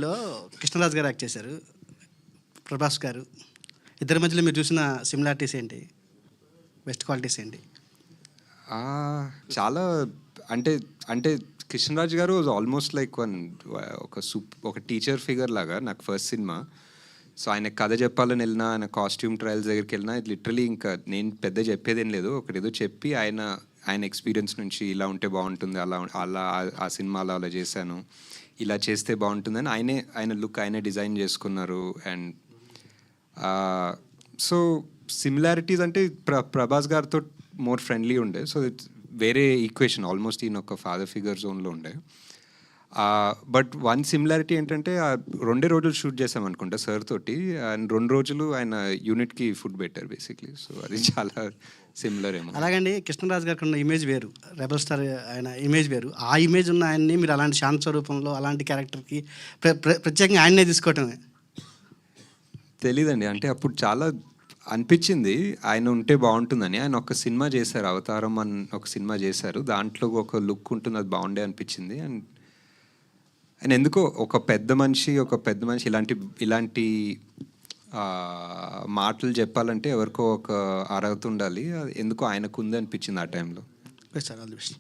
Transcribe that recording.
లో కృష్ణరాజు గారు యాక్ట్ చేశారు. ప్రభాస్ గారు. ఇద్దరి మధ్యలో మీరు చూసిన సిమిలారిటీస్ ఏంటి? బెస్ట్ క్వాలిటీస్ ఏంటి? చాలా అంటే అంటే కృష్ణరాజ్ గారు ఆల్మోస్ట్ లైక్ ఒక టీచర్ ఫిగర్ లాగా నాకు ఫస్ట్ సినిమా. సో ఆయన కథ చెప్పాలని వెళ్ళినా, ఆయన కాస్ట్యూమ్ ట్రయల్స్ దగ్గరికి వెళ్ళినా లిటరలీ ఇంకా నేను పెద్ద చెప్పేదేం లేదు. ఒకటేదో చెప్పి ఆయన ఆయన ఎక్స్పీరియన్స్ నుంచి ఇలా ఉంటే బాగుంటుంది, అలా అలా ఆ సినిమాలో అలా చేశాను, ఇలా చేస్తే బాగుంటుందని ఆయన లుక్ ఆయనే డిజైన్ చేసుకున్నారు. అండ్ సో సిమిలారిటీస్ అంటే ప్రభాస్ గారితో మోర్ ఫ్రెండ్లీ ఉండే. సో ఇట్స్ వేరే ఈక్వేషన్, ఆల్మోస్ట్ ఈయన ఒక ఫాదర్ ఫిగర్ జోన్లో ఉండే. బట్ వన్ సిమిలారిటీ ఏంటంటే 2 రోజులు షూట్ చేసాం అనుకుంటా సార్ తోటి, అండ్ 2 రోజులు ఆయన యూనిట్కి ఫుడ్ పెట్టారు బేసిక్లీ. సో అది చాలా సిమిలర్ ఏమో. అలాగండి, కృష్ణరాజు గారికి ఉన్న ఇమేజ్ వేరు, రెబల్ స్టార్ ఆయన ఇమేజ్ వేరు. ఆ ఇమేజ్ ఉన్న ఆయన్ని మీరు అలాంటి శాంత స్వరూపంలో అలాంటి క్యారెక్టర్కి ప్రత్యేకంగా ఆయన్నే తీసుకోవటమే తెలీదండి. అంటే అప్పుడు చాలా అనిపించింది ఆయన ఉంటే బాగుంటుందని. ఆయన ఒక సినిమా చేశారు, అవతారం అని ఒక సినిమా చేశారు. దాంట్లో ఒక లుక్ ఉంటుంది, అది బాగుండే అనిపించింది. అండ్ ఆయన ఎందుకో ఒక పెద్ద మనిషి ఇలాంటి మాటలు చెప్పాలంటే ఎవరికో ఒక అర్హత ఉండాలి. ఎందుకో ఆయనకు ఉంది అనిపించింది ఆ టైంలో. సార్. All the best.